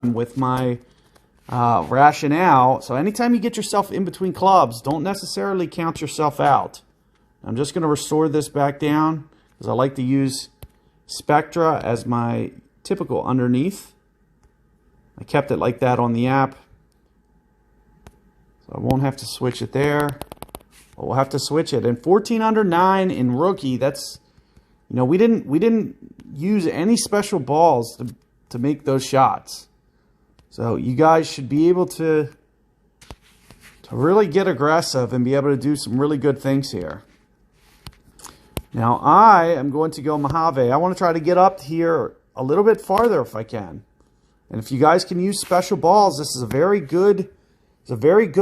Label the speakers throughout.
Speaker 1: with my rationale. So anytime you get yourself in between clubs, don't necessarily count yourself out. I'm just going to restore this back down because I like to use Spectra as my typical underneath. I kept it like that on the app, so I won't have to switch it there. But we'll have to switch it. And 14 under 9 in rookie, that's, you know, we didn't use any special balls to make those shots. So you guys should be able to really get aggressive and be able to do some really good things here. Now I am going to go Mojave. I want to try to get up here a little bit farther if I can. And if you guys can use special balls, this is a very good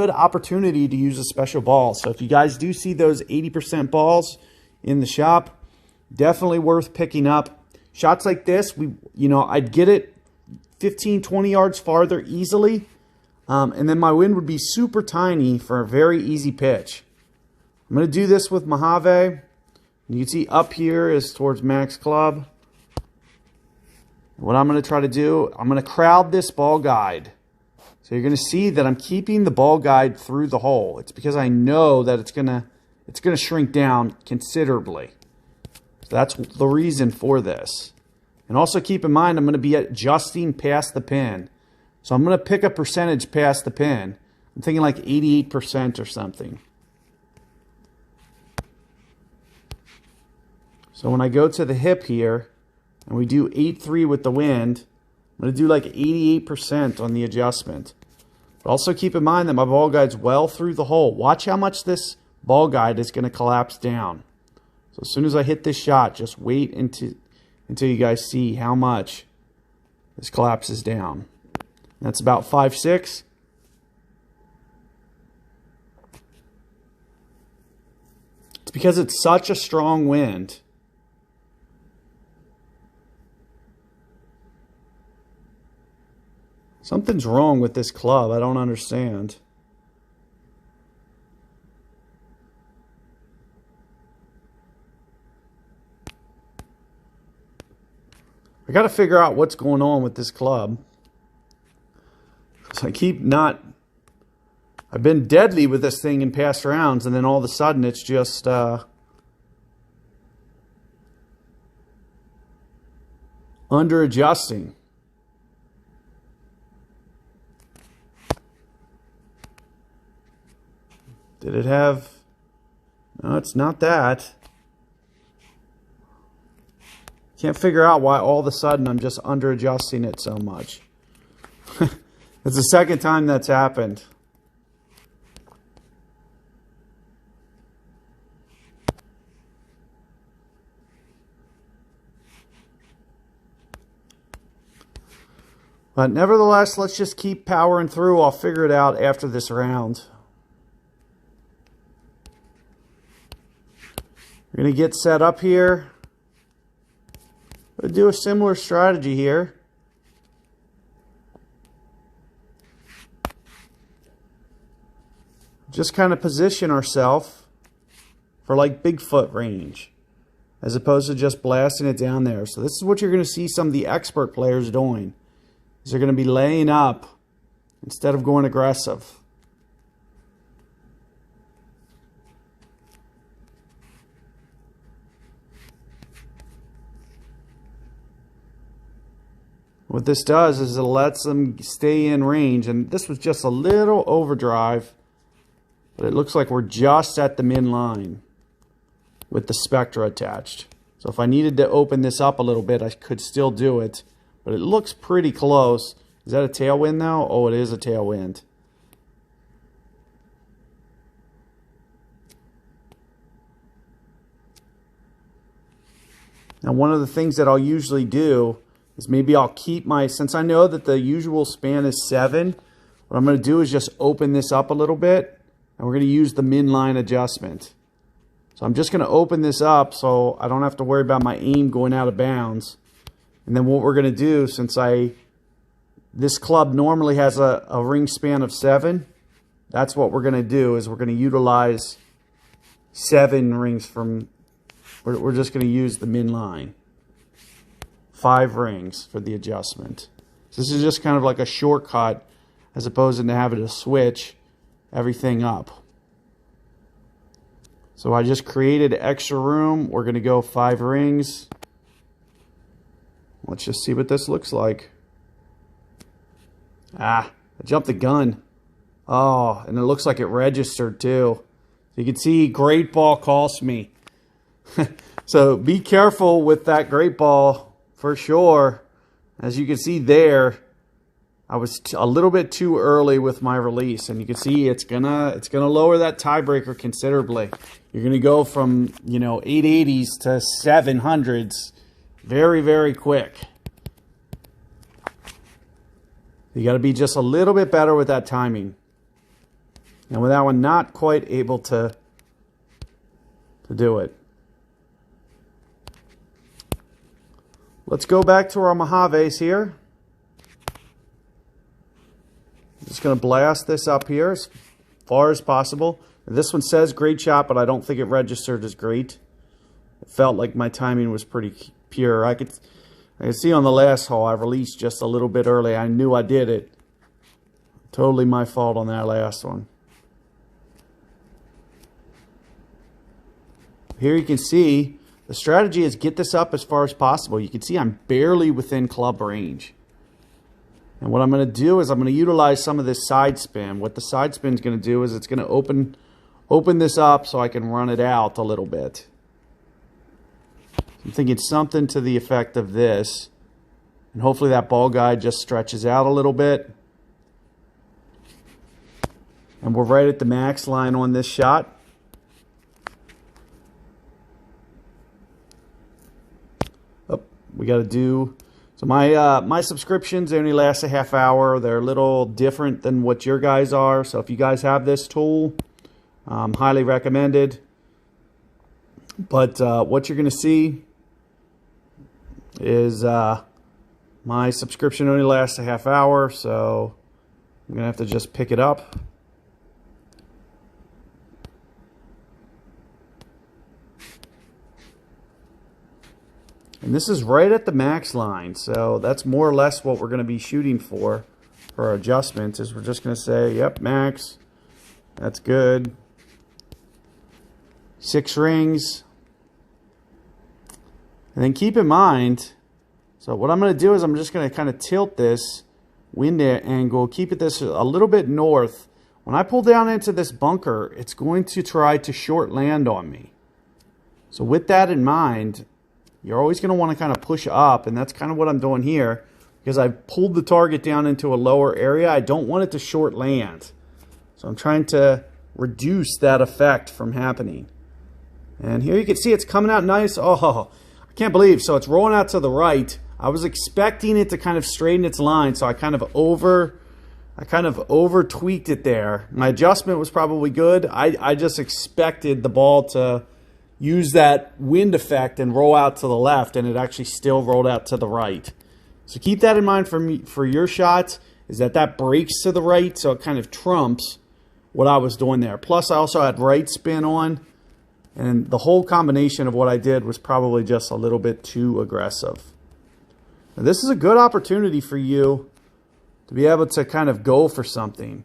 Speaker 1: opportunity to use a special ball. So if you guys do see those 80% balls in the shop, definitely worth picking up. Shots like this, I'd get it 15, 20 yards farther easily. And then my wind would be super tiny for a very easy pitch. I'm going to do this with Mojave. You can see up here is towards max club. What I'm going to try to do, I'm going to crowd this ball guide. So you're going to see that I'm keeping the ball guide through the hole. It's because I know that it's going to shrink down considerably. So that's the reason for this. And also keep in mind, I'm going to be adjusting past the pin. So I'm going to pick a percentage past the pin. I'm thinking like 88% or something. So when I go to the hip here, and we do 8-3 with the wind, I'm going to do like 88% on the adjustment. But also keep in mind that my ball guide's well through the hole. Watch how much this ball guide is going to collapse down. So as soon as I hit this shot, just wait until you guys see how much this collapses down. That's about 5-6. It's because it's such a strong wind. Something's wrong with this club. I don't understand. I got to figure out what's going on with this club. So I've been deadly with this thing in past rounds, and then all of a sudden it's just under adjusting. Did it have... No, it's not that. Can't figure out why all of a sudden I'm just under adjusting it so much. It's the second time that's happened. But nevertheless, let's just keep powering through. I'll figure it out after this round. We're going to get set up here. We'll do a similar strategy here. Just kind of position ourselves for like Bigfoot range, as opposed to just blasting it down there. So this is what you're going to see some of the expert players doing. Is they're going to be laying up instead of going aggressive. What this does is it lets them stay in range. And this was just a little overdrive. But it looks like we're just at the min line with the Spectra attached. So if I needed to open this up a little bit, I could still do it. But it looks pretty close. Is that a tailwind now? Oh, it is a tailwind. Now, one of the things that I'll usually do is maybe I'll keep since I know that the usual span is 7, what I'm going to do is just open this up a little bit, and we're going to use the min line adjustment. So I'm just going to open this up so I don't have to worry about my aim going out of bounds. And then what we're going to do, since this club normally has a ring span of 7, that's what we're going to do, is we're going to utilize 7 rings from, we're just going to use the min line. 5 rings for the adjustment. This is just kind of like a shortcut as opposed to having to switch everything up. So I just created extra room. We're going to go 5 rings. Let's just see what this looks like. Ah, I jumped the gun. Oh, and it looks like it registered too. You can see great ball cost me. So be careful with that great ball for sure. As you can see there, I was a little bit too early with my release, and you can see it's gonna lower that tiebreaker considerably. You're gonna go from 880s to 700s very, very quick. You got to be just a little bit better with that timing. And with that one, not quite able to do it. Let's go back to our Mojaves here. I'm just going to blast this up here as far as possible. This one says great shot, but I don't think it registered as great. It felt like my timing was pretty pure. I could see on the last hole I released just a little bit early. I knew I did it. Totally my fault on that last one. Here you can see the strategy is get this up as far as possible. You can see I'm barely within club range. And what I'm going to do is I'm going to utilize some of this side spin. What the side spin is going to do is it's going to open this up so I can run it out a little bit. I'm thinking something to the effect of this. And hopefully that ball guide just stretches out a little bit. And we're right at the max line on this shot. Oh, we got to do... So my subscriptions only last a half hour. They're a little different than what your guys are. So if you guys have this tool, highly recommended. But what you're going to see is my subscription only lasts a half hour. So I'm going to have to just pick it up. And this is right at the max line, so that's more or less what we're going to be shooting for our adjustments. Is we're just going to say, yep, max, that's good. 6 rings. And then keep in mind, so what I'm going to do is I'm just going to kind of tilt this wind angle, keep it this a little bit north. When I pull down into this bunker, it's going to try to short land on me. So with that in mind, you're always going to want to kind of push up, and that's kind of what I'm doing here because I've pulled the target down into a lower area. I don't want it to short land. So I'm trying to reduce that effect from happening. And here you can see it's coming out nice. Oh, I can't believe. So it's rolling out to the right. I was expecting it to kind of straighten its line, so I kind of over tweaked it there. My adjustment was probably good. I just expected the ball to use that wind effect and roll out to the left, and it actually still rolled out to the right. So keep that in mind for your shots, is that breaks to the right, so it kind of trumps what I was doing there. Plus, I also had right spin on, and the whole combination of what I did was probably just a little bit too aggressive. Now, this is a good opportunity for you to be able to kind of go for something.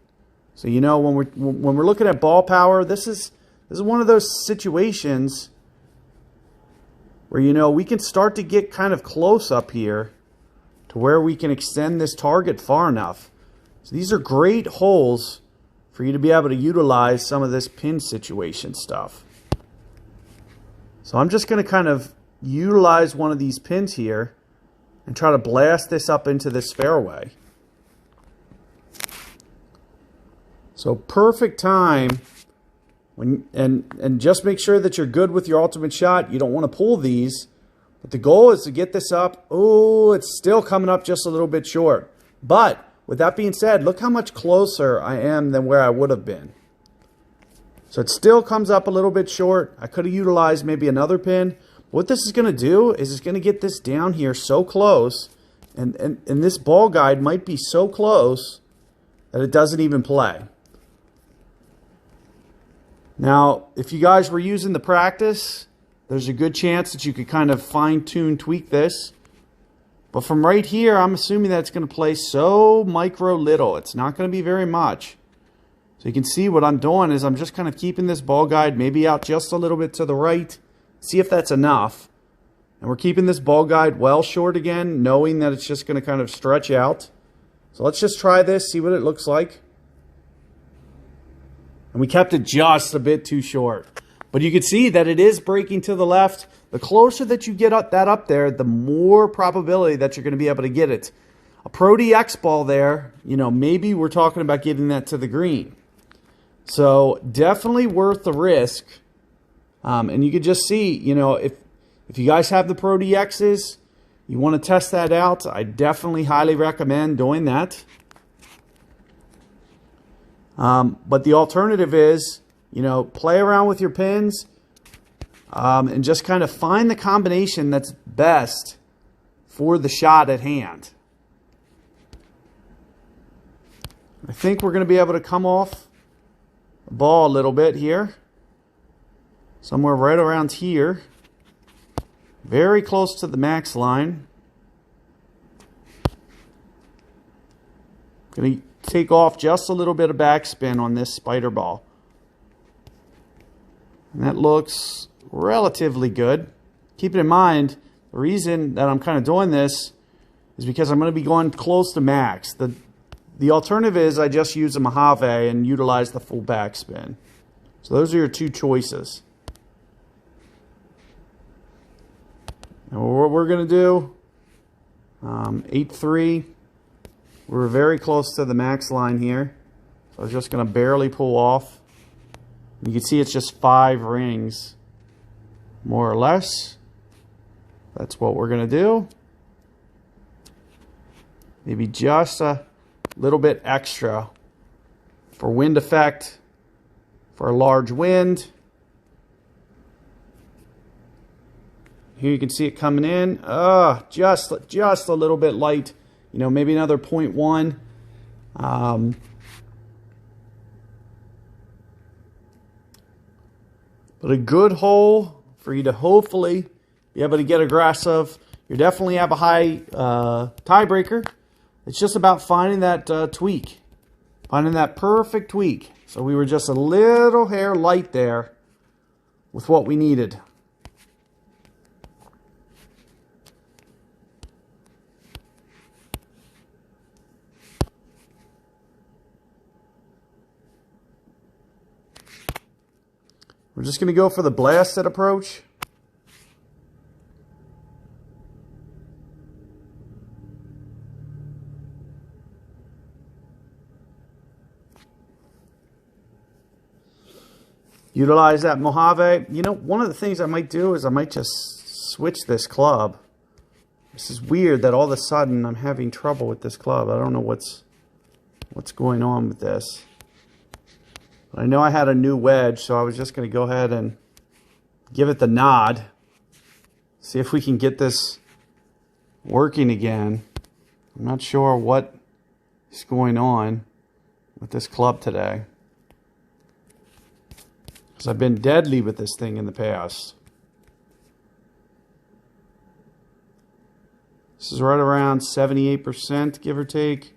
Speaker 1: So, when we're looking at ball power, this is one of those situations where, we can start to get kind of close up here to where we can extend this target far enough. So these are great holes for you to be able to utilize some of this pin situation stuff. So I'm just going to kind of utilize one of these pins here and try to blast this up into this fairway. So perfect time. And just make sure that you're good with your ultimate shot. You don't want to pull these. But the goal is to get this up. Oh, it's still coming up just a little bit short. But with that being said, look how much closer I am than where I would have been. So it still comes up a little bit short. I could have utilized maybe another pin. What this is going to do is it's going to get this down here so close. And this ball guide might be so close that it doesn't even play. Now, if you guys were using the practice, there's a good chance that you could kind of fine-tune, tweak this. But from right here, I'm assuming that it's going to play so micro little. It's not going to be very much. So you can see what I'm doing is I'm just kind of keeping this ball guide maybe out just a little bit to the right. See if that's enough. And we're keeping this ball guide well short again, knowing that it's just going to kind of stretch out. So let's just try this, see what it looks like. And we kept it just a bit too short. But you can see that it is breaking to the left. The closer that you get that up there, the more probability that you're going to be able to get it. A Pro DX ball there, you know, maybe we're talking about getting that to the green. So definitely worth the risk. And you can just see, you know, if you guys have the Pro DXs, you want to test that out, I definitely highly recommend doing that. But the alternative is, you know, play around with your pins and just kind of find the combination that's best for the shot at hand. I think we're going to be able to come off the ball a little bit here. Somewhere right around here. Very close to the max line. Going to take off just a little bit of backspin on this spider ball. And that looks relatively good. Keep it in mind, the reason that I'm kind of doing this is because I'm going to be going close to max. The alternative is I just use a Mojave and utilize the full backspin. So those are your two choices. And what we're going to do, 8-3. We're very close to the max line here. So I'm just going to barely pull off. You can see it's just 5 rings, more or less. That's what we're going to do. Maybe just a little bit extra for wind effect, for a large wind. Here you can see it coming in. Just a little bit light. You know, maybe another 0.1. But a good hole for you to hopefully be able to get aggressive. You definitely have a high tiebreaker. It's just about finding that tweak. Finding that perfect tweak. So we were just a little hair light there with what we needed. We're just going to go for the blasted approach. Utilize that Mojave. You know, one of the things I might do is I might just switch this club. This is weird that all of a sudden I'm having trouble with this club. I don't know what's going on with this. I know I had a new wedge, so I was just going to go ahead and give it the nod. See if we can get this working again. I'm not sure what is going on with this club today, because I've been deadly with this thing in the past. This is right around 78%, give or take.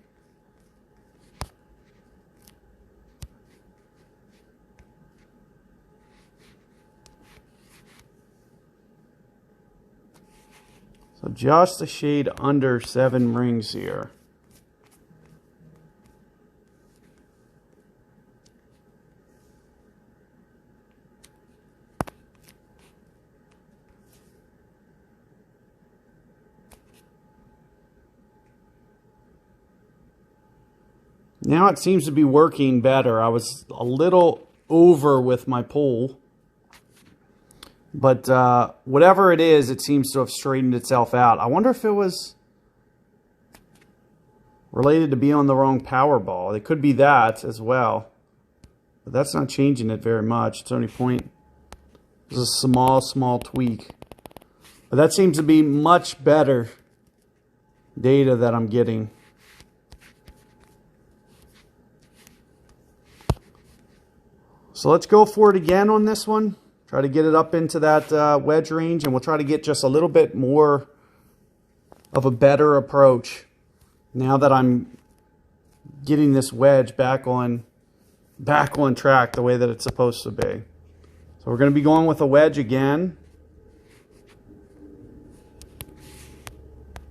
Speaker 1: So just a shade under 7 rings here. Now it seems to be working better. I was a little over with my pull. But whatever it is, it seems to have straightened itself out. I wonder if it was related to being on the wrong power ball. It could be that as well. But that's not changing it very much. It's only It's a small tweak. But that seems to be much better data that I'm getting. So let's go for it again on this one. Try to get it up into that wedge range, and we'll try to get just a little bit more of a better approach now that I'm getting this wedge back on track the way that it's supposed to be. So we're going to be going with a wedge again.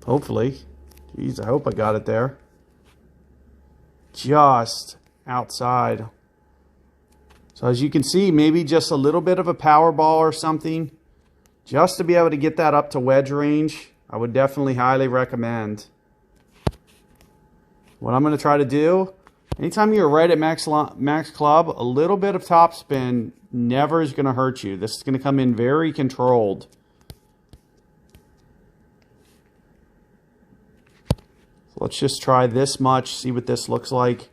Speaker 1: Hopefully. Jeez, I hope I got it there. Just outside. So as you can see, maybe just a little bit of a power ball or something, just to be able to get that up to wedge range, I would definitely highly recommend. What I'm going to try to do, anytime you're right at max club, a little bit of topspin never is going to hurt you. This is going to come in very controlled. So let's just try this much, see what this looks like.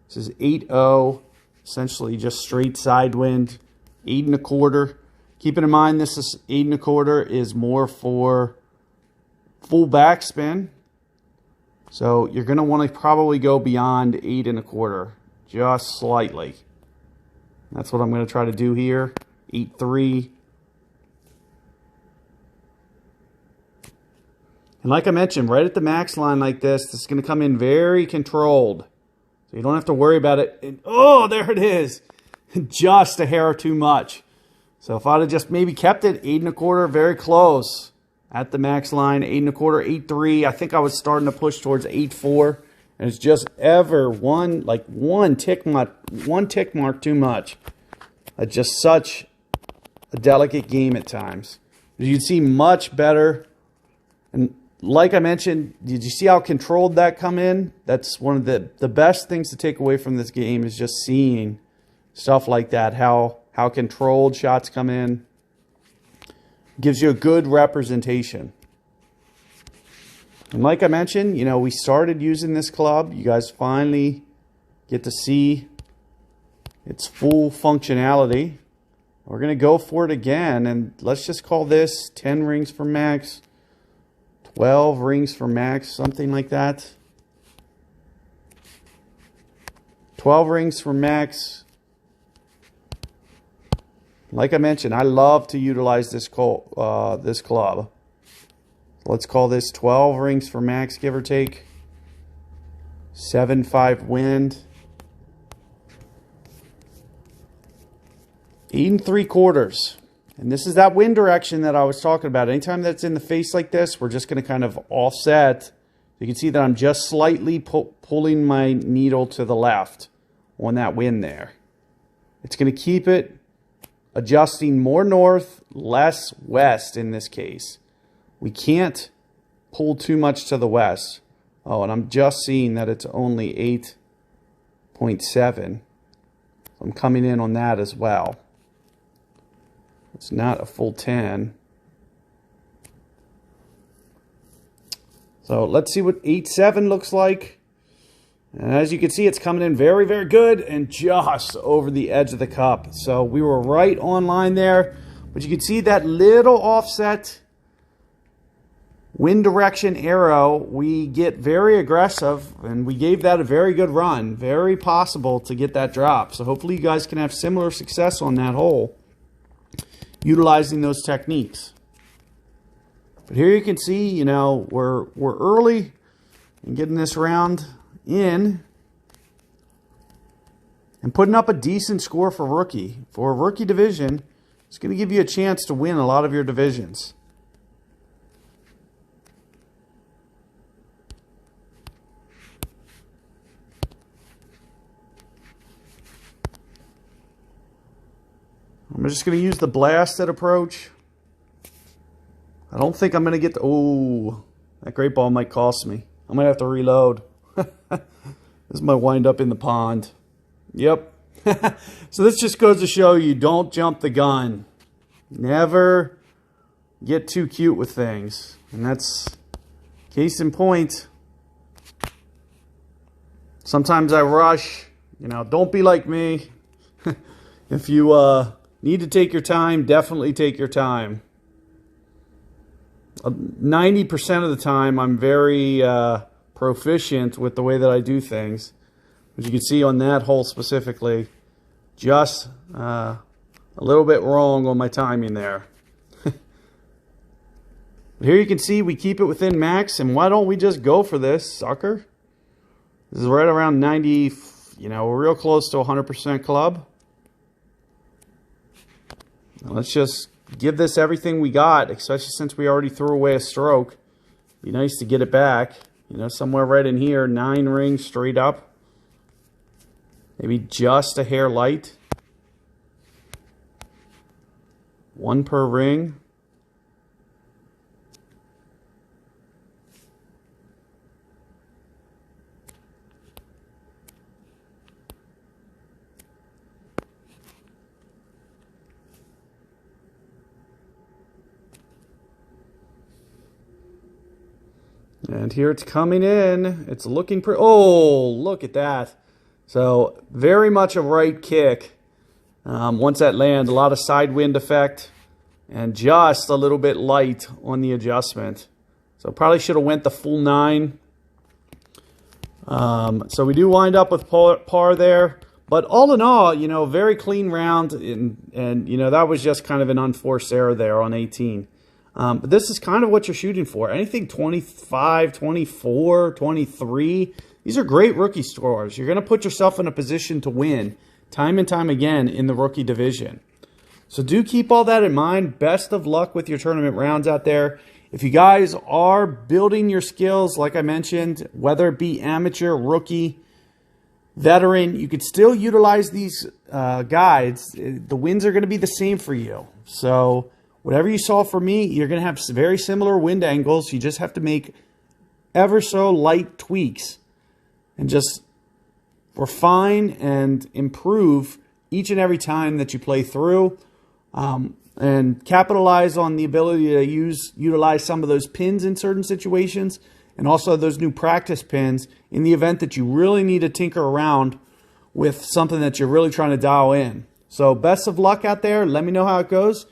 Speaker 1: This is 8-0, essentially just straight side wind, 8 1/4. Keeping in mind this is 8 1/4 is more for full backspin. So you're going to want to probably go beyond 8 1/4, just slightly. That's what I'm going to try to do here. 8-3. And like I mentioned, right at the max line like this is going to come in very controlled. So you don't have to worry about it. And, oh, there it is. Just a hair too much. So if I'd have just maybe kept it 8 1/4, very close at the max line, 8 1/4, 8-3. I think I was starting to push towards 8-4. And it's just ever one tick mark too much. It's just such a delicate game at times. You'd see much better. And like I mentioned, did you see how controlled that come in? That's one of the best things to take away from this game is just seeing stuff like that, how controlled shots come in. Gives you a good representation. And like I mentioned, you know, we started using this club. You guys finally get to see its full functionality. We're going to go for it again, and let's just call this 10 rings for max, 12 rings for max, something like that. 12 rings for max. Like I mentioned, I love to utilize this club. Let's call this 12 rings for max, give or take. 7-5 wind. 8 3/4. And this is that wind direction that I was talking about. Anytime that's in the face like this, we're just going to kind of offset. You can see that I'm just slightly pulling my needle to the left on that wind there. It's going to keep it adjusting more north, less west in this case. We can't pull too much to the west. Oh, and I'm just seeing that it's only 8.7. I'm coming in on that as well. It's not a full 10. So let's see what 8.7 looks like. And as you can see, it's coming in very, very good and just over the edge of the cup. So we were right on line there. But you can see that little offset wind direction arrow. We get very aggressive, and we gave that a very good run. Very possible to get that drop. So hopefully you guys can have similar success on that hole, utilizing those techniques. But here you can see, you know, we're early in getting this round in and putting up a decent score for rookie. For a rookie division, it's going to give you a chance to win a lot of your divisions. I'm just going to use the blasted approach. I don't think I'm going to get the... Oh, that great ball might cost me. I might have to reload. This might wind up in the pond. Yep. So this just goes to show you, don't jump the gun. Never get too cute with things. And that's case in point. Sometimes I rush. You know, don't be like me. If you need to take your time, definitely take your time. 90% of the time, I'm very proficient with the way that I do things. As you can see on that hole specifically, just a little bit wrong on my timing there. But here you can see we keep it within max, and why don't we just go for this, sucker? This is right around 90, you know, we're real close to 100% club. Now let's just give this everything we got, especially since we already threw away a stroke. Be nice to get it back, you know, somewhere right in here. 9 rings straight up. Maybe just a hair light. 1 per ring. And here it's coming in. It's looking pretty. Oh, look at that. So very much a right kick. Once that lands, a lot of side wind effect. And just a little bit light on the adjustment. So probably should have went the full 9. So we do wind up with par there. But all in all, you know, very clean round. And you know, that was just kind of an unforced error there on 18. But this is kind of what you're shooting for. Anything 25, 24, 23. These are great rookie scores. You're going to put yourself in a position to win time and time again in the rookie division. So do keep all that in mind. Best of luck with your tournament rounds out there. If you guys are building your skills, like I mentioned, whether it be amateur, rookie, veteran, you could still utilize these guides. The wins are going to be the same for you. So whatever you saw for me, you're going to have very similar wind angles. You just have to make ever so light tweaks and just refine and improve each and every time that you play through, and capitalize on the ability to utilize some of those pins in certain situations, and also those new practice pins in the event that you really need to tinker around with something that you're really trying to dial in. So best of luck out there. Let me know how it goes.